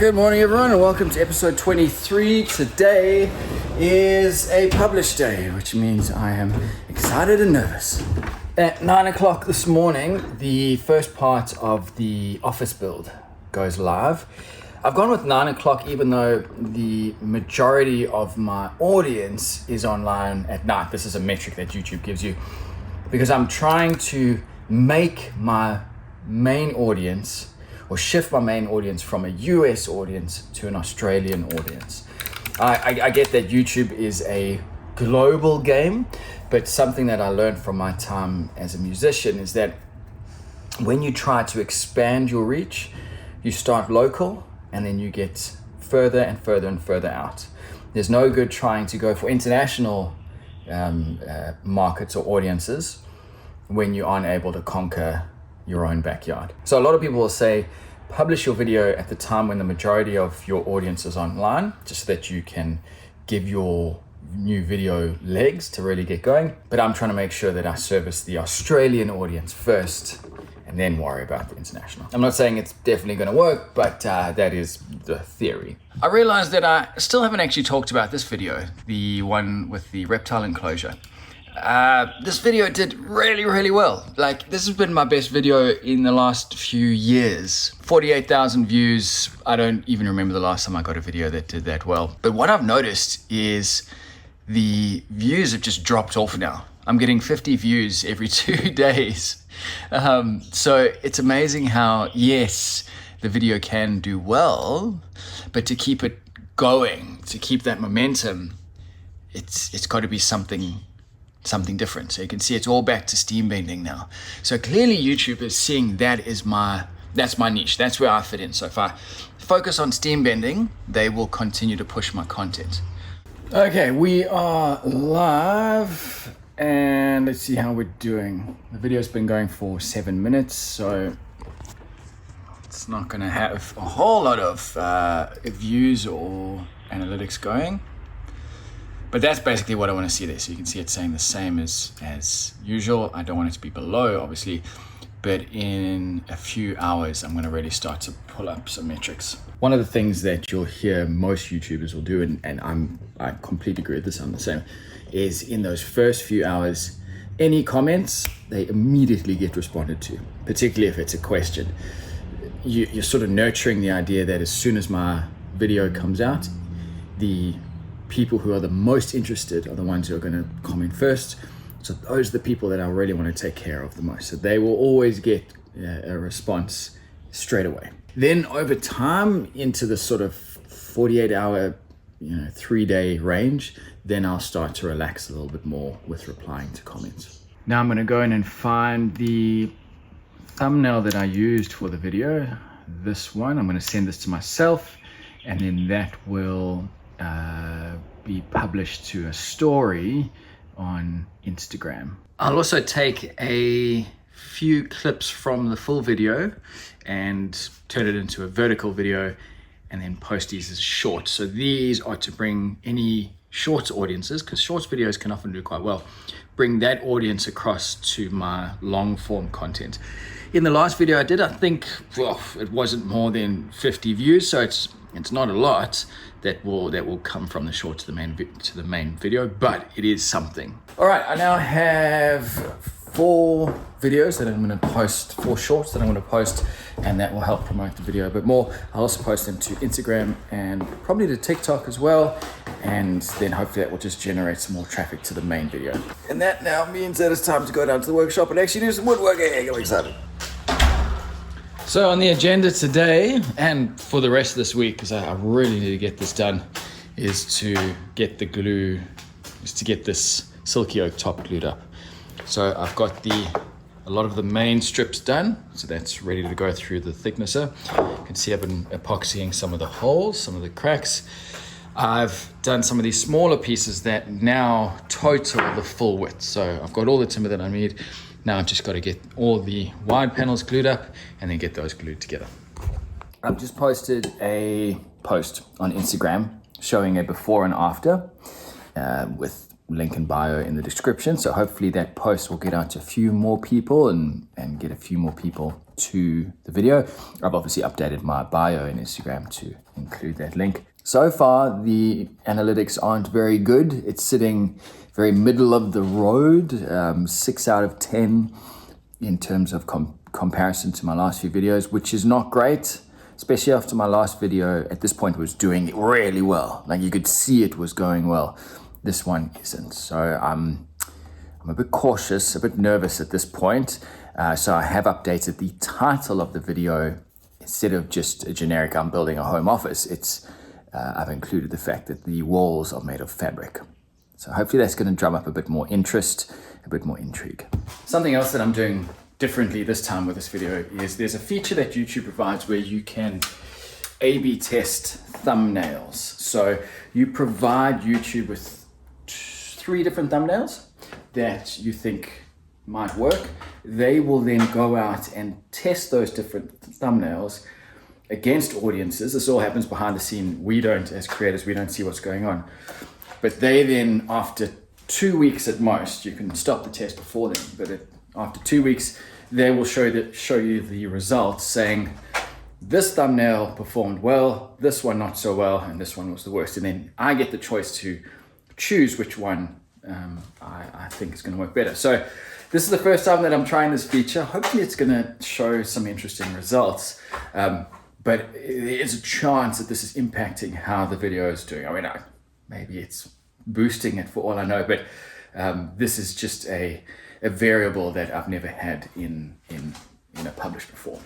Good morning everyone and welcome to episode 23. Today is a published day, which means I am excited and nervous. At 9 o'clock this morning, the first part of the office build goes live. I've gone with 9 o'clock even though the majority of my audience is online at night. This is a metric that YouTube gives you because I'm trying to make my main audience or shift my main audience from a US audience to an Australian audience. I get that YouTube is a global game, but something that I learned from my time as a musician is that when you try to expand your reach, you start local and then you get further and further and further out. There's no good trying to go for international markets or audiences when you aren't able to conquer your own backyard. So a lot of people will say, publish your video at the time when the majority of your audience is online, just so that you can give your new video legs to really get going. But I'm trying to make sure that I service the Australian audience first and then worry about the international. I'm not saying it's definitely going to work, but that is the theory. I realized that I still haven't actually talked about this video, the one with the reptile enclosure. This video did really well. Like, this has been my best video in the last few years. 48,000 views. I don't even remember the last time I got a video that did that well. But what I've noticed is the views have just dropped off now. I'm getting 50 views every 2 days. So it's amazing how, yes, the video can do well, but to keep it going, to keep that momentum, it's got to be something different. So you can see it's all back to steam bending now. So clearly YouTube is seeing that's my niche. That's where I fit in. So if I focus on steam bending, they will continue to push my content. Okay, we are live and let's see how we're doing. The video's been going for 7 minutes, so it's not gonna have a whole lot of views or analytics going. But that's basically what I want to see there. So you can see it's saying the same as usual. I don't want it to be below, obviously, but in a few hours, I'm going to really start to pull up some metrics. One of the things that you'll hear most YouTubers will do, and I completely agree with this, I'm the same, is in those first few hours, any comments, they immediately get responded to, particularly if it's a question. You're sort of nurturing the idea that as soon as my video comes out, the people who are the most interested are the ones who are going to comment first. So those are the people that I really want to take care of the most. So they will always get a response straight away. Then over time, into the sort of 48-hour, 3-day range, then I'll start to relax a little bit more with replying to comments. Now I'm going to go in and find the thumbnail that I used for the video. This one, I'm going to send this to myself, and then that will be published to a story on Instagram. I'll also take a few clips from the full video and turn it into a vertical video and then post these as shorts. So these are to bring any shorts audiences, because shorts videos can often do quite well, bring that audience across to my long form content. In the last video I did, I think, it wasn't more than 50 views, so it's not a lot that will come from the short to the main video, but it is something. All right, I now have 4 videos that I'm going to post, 4 shorts that I'm going to post, and that will help promote the video a bit more. I'll also post them to Instagram and probably to TikTok as well, and then hopefully that will just generate some more traffic to the main video. And that now means that it's time to go down to the workshop and actually do some woodworking. I'm excited. So on the agenda today, and for the rest of this week, because I really need to get this done, is to get the glue, is to get this silky oak top glued up. So I've got a lot of the main strips done, so that's ready to go through the thicknesser. You can see I've been epoxying some of the holes, some of the cracks. I've done some of these smaller pieces that now total the full width. So I've got all the timber that I need. Now I've just got to get all the wide panels glued up and then get those glued together. I've just posted a post on Instagram showing a before and after with link in bio in the description. So hopefully that post will get out to a few more people and get a few more people to the video. I've obviously updated my bio in Instagram to include that link. So far, the analytics aren't very good. It's sitting very middle of the road, 6 out of 10 in terms of comparison to my last few videos, which is not great, especially after my last video at this point was doing really well. Like you could see it was going well. This one isn't. So I'm a bit cautious, a bit nervous at this point. So I have updated the title of the video. Instead of just a generic, I'm building a home office, I've included the fact that the walls are made of fabric. So hopefully that's going to drum up a bit more interest, a bit more intrigue. Something else that I'm doing differently this time with this video is there's a feature that YouTube provides where you can A/B test thumbnails. So you provide YouTube with 3 different thumbnails that you think might work. They will then go out and test those different thumbnails against audiences. This all happens behind the scene. We don't, as creators, we don't see what's going on. But they then, after 2 weeks at most, you can stop the test before then, but after 2 weeks, they will show you the results saying, this thumbnail performed well, this one not so well, and this one was the worst. And then I get the choice to choose which one I think is going to work better. So this is the first time that I'm trying this feature. Hopefully it's going to show some interesting results. But there's a chance that this is impacting how the video is doing. I mean, maybe it's boosting it for all I know, but this is just a variable that I've never had in a publish before.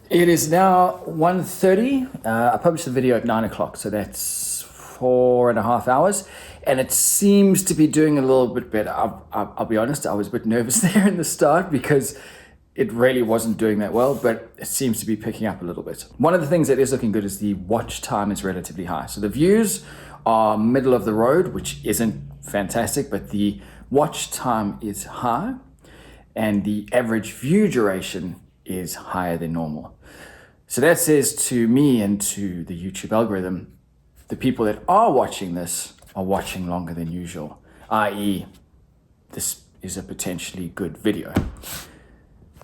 It is now 1:30. I published the video at 9 o'clock, so that's 4.5 hours, and it seems to be doing a little bit better. I'll be honest, I was a bit nervous there in the start because it really wasn't doing that well, but it seems to be picking up a little bit. One of the things that is looking good is the watch time is relatively high. So the views are middle of the road, which isn't fantastic, but the watch time is high and the average view duration is higher than normal. So that says to me and to the YouTube algorithm, the people that are watching this are watching longer than usual, i.e. this is a potentially good video.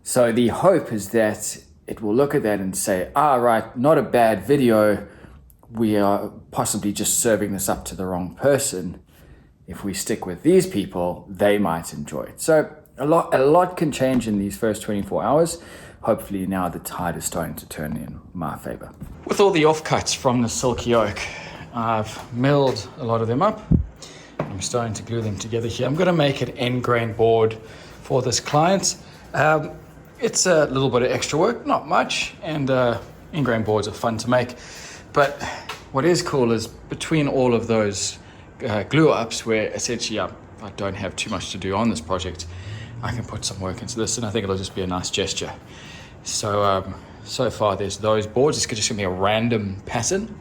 So the hope is that it will look at that and say, right, not a bad video. We are possibly just serving this up to the wrong person. If we stick with these people, they might enjoy it. So a lot can change in these first 24 hours. Hopefully now the tide is starting to turn in my favor. With all the offcuts from the silky oak, I've milled a lot of them up. I'm starting to glue them together here. I'm going to make an end grain board for this client. It's a little bit of extra work, not much, and end grain boards are fun to make. But what is cool is between all of those glue ups where essentially I don't have too much to do on this project, I can put some work into this, and I think it'll just be a nice gesture. So so far there's those boards. It's just gonna be a random pattern.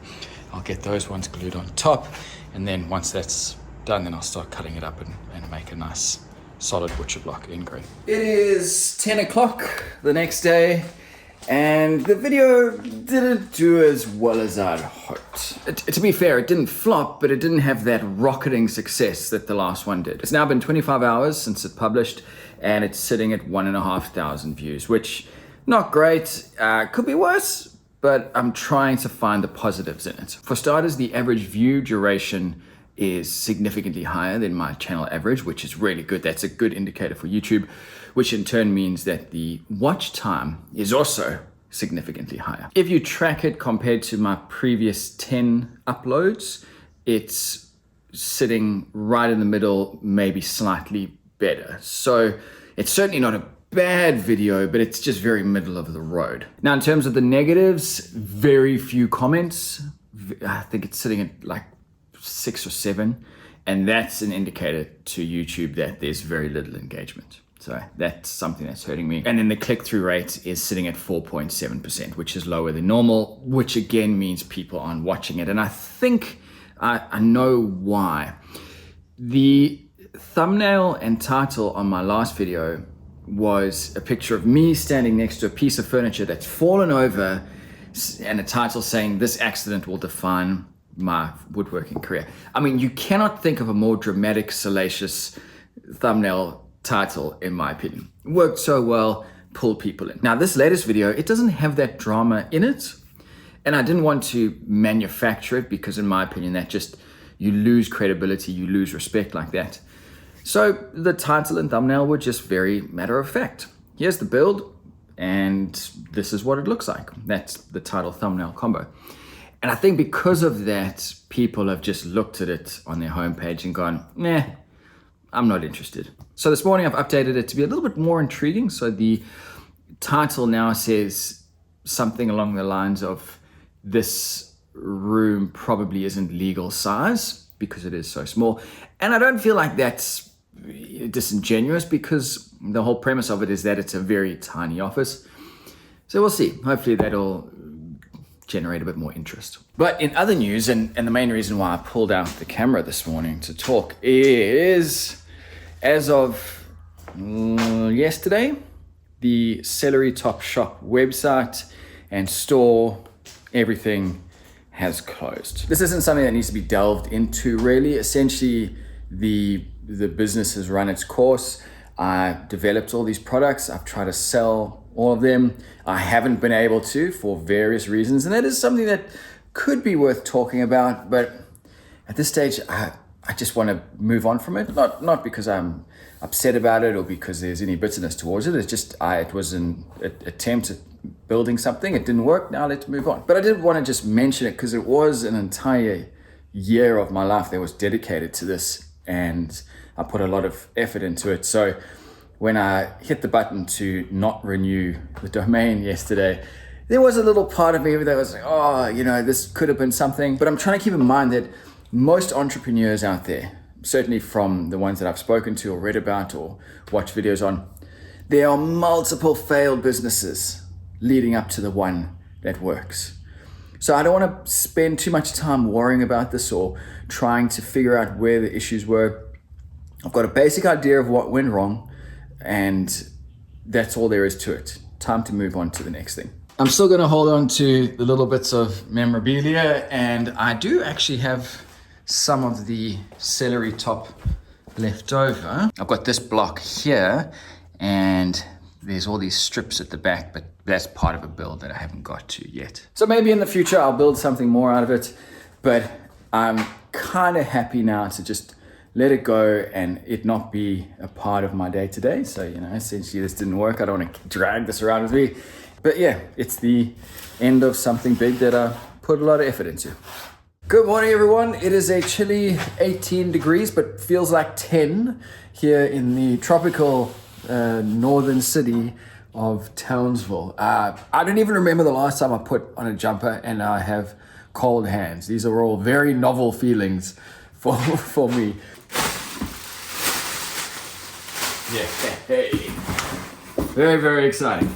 I'll get those ones glued on top, and then once that's done, then I'll start cutting it up and make a nice solid butcher block end grain. It is 10 o'clock the next day, and the video didn't do as well as I'd hoped. To be fair, it didn't flop, but it didn't have that rocketing success that the last one did. It's now been 25 hours since it published, and it's sitting at 1,500 views, which not great, could be worse, but I'm trying to find the positives in it. For starters, the average view duration is significantly higher than my channel average, which is really good. That's a good indicator for YouTube, which in turn means that the watch time is also significantly higher. If you track it compared to my previous 10 uploads, it's sitting right in the middle, maybe slightly better. So it's certainly not a bad video, but it's just very middle of the road. Now, in terms of the negatives, very few comments. I think it's sitting at like 6 or 7, and that's an indicator to YouTube that there's very little engagement. So that's something that's hurting me. And then the click-through rate is sitting at 4.7%, which is lower than normal, which again means people aren't watching it. And I think I know why. The thumbnail and title on my last video was a picture of me standing next to a piece of furniture that's fallen over, and a title saying, "This accident will define my woodworking career. I mean, you cannot think of a more dramatic, salacious thumbnail title, in my opinion. It worked so well, pulled people in. Now, this latest video, it doesn't have that drama in it, and I didn't want to manufacture it because, in my opinion, that just, you lose credibility, you lose respect like that. So the title and thumbnail were just very matter of fact. Here's the build, and this is what it looks like. That's the title thumbnail combo. And I think because of that, people have just looked at it on their homepage and gone, nah, I'm not interested. So this morning I've updated it to be a little bit more intriguing. So the title now says something along the lines of, this room probably isn't legal size because it is so small. And I don't feel like that's disingenuous because the whole premise of it is that it's a very tiny office. So we'll see. Hopefully that'll generate a bit more interest. But in other news, and the main reason why I pulled out the camera this morning to talk is, as of yesterday, the Celery Top Shop website and store, everything has closed. This isn't something that needs to be delved into really. Essentially, the business has run its course. I developed all these products. I've tried to sell all of them. I haven't been able to for various reasons, and that is something that could be worth talking about, but at this stage I just want to move on from it. Not because I'm upset about it or because there's any bitterness towards it. It's just it was an attempt at building something. It didn't work. Now let's move on. But I did want to just mention it because it was an entire year of my life that was dedicated to this, and I put a lot of effort into it. So when I hit the button to not renew the domain yesterday, there was a little part of me that was like, oh, you know, this could have been something. But I'm trying to keep in mind that most entrepreneurs out there, certainly from the ones that I've spoken to or read about or watched videos on, there are multiple failed businesses leading up to the one that works. So I don't want to spend too much time worrying about this or trying to figure out where the issues were. I've got a basic idea of what went wrong, and that's all there is to it. Time to move on to the next thing. I'm still going to hold on to the little bits of memorabilia, and I do actually have some of the celery top left over. I've got this block here, and there's all these strips at the back, but that's part of a build that I haven't got to yet. So maybe in the future I'll build something more out of it, but I'm kind of happy now to just let it go and it not be a part of my day-to-day. So, you know, essentially this didn't work. I don't want to drag this around with me. But yeah, it's the end of something big that I put a lot of effort into. Good morning, everyone. It is a chilly 18 degrees, but feels like 10 here in the tropical northern city of Townsville. I don't even remember the last time I put on a jumper and I have cold hands. These are all very novel feelings for me. Yeah, hey. Very, very exciting.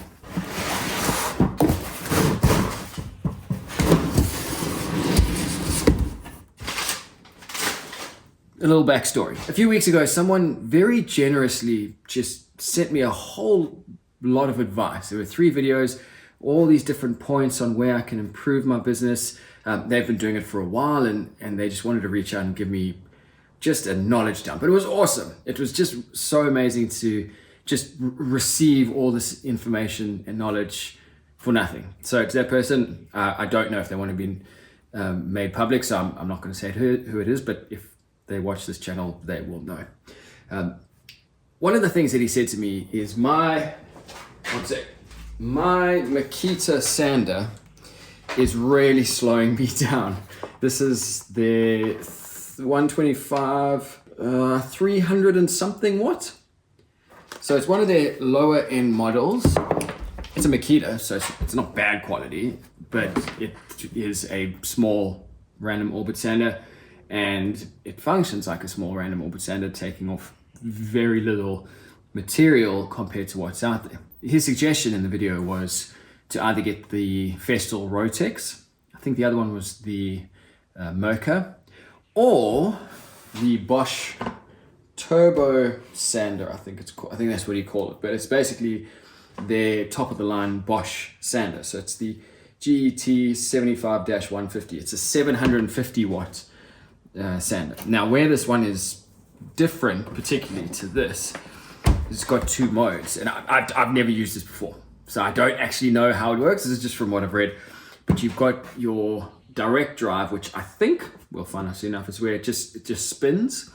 A little backstory. A few weeks ago, someone very generously just sent me a whole lot of advice. There were 3 videos, all these different points on where I can improve my business. They've been doing it for a while, and they just wanted to reach out and give me just a knowledge dump. But it was awesome. It was just so amazing to just receive all this information and knowledge for nothing. So to that person, I don't know if they want to be made public, so I'm not going to say who it is, but if they watch this channel, they will know. One of the things that he said to me is my Makita sander is really slowing me down. This is the 125, 300 and something watt. So it's one of their lower end models. It's a Makita, so it's not bad quality, but it is a small random orbit sander, and it functions like a small random orbit sander, taking off very little material compared to what's out there. His suggestion in the video was to either get the Festool Rotex, I think the other one was the Merca, or the Bosch Turbo Sander, I think that's what you call it, but it's basically their top of the line Bosch sander. So it's the GT75-150. It's a 750 watt sander. Now where this one is different, particularly to this, it's got two modes, and I've never used this before, so I don't actually know how it works. This is just from what I've read. But you've got your direct drive, which I think we'll find out soon enough is where it just spins,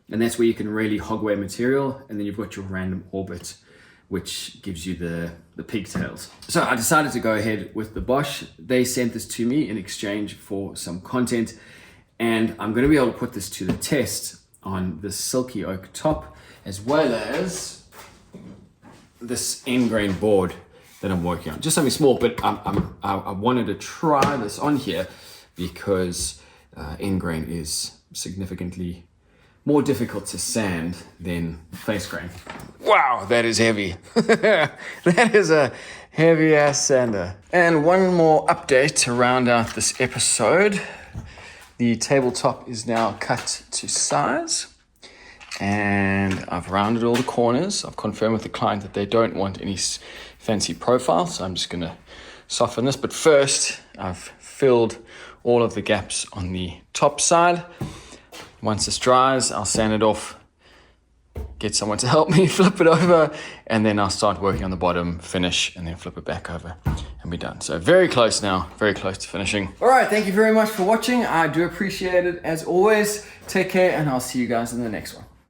and that's where you can really hog away material. And then you've got your random orbit, which gives you the pigtails. So I decided to go ahead with the Bosch. They sent this to me in exchange for some content, and I'm going to be able to put this to the test on this silky oak top, as well as this end grain board that I'm working on. Just something small, but I wanted to try this on here because end grain is significantly more difficult to sand than face grain. Wow, that is heavy. That is a heavy ass sander. And one more update to round out this episode. The tabletop is now cut to size, and I've rounded all the corners. I've confirmed with the client that they don't want any fancy profile, so I'm just gonna soften this. But first, I've filled all of the gaps on the top side. Once this dries, I'll sand it off, get someone to help me flip it over, and then I'll start working on the bottom, finish, and then flip it back over and be done. So very close now, very close to finishing. All right, thank you very much for watching. I do appreciate it as always. Take care, and I'll see you guys in the next one.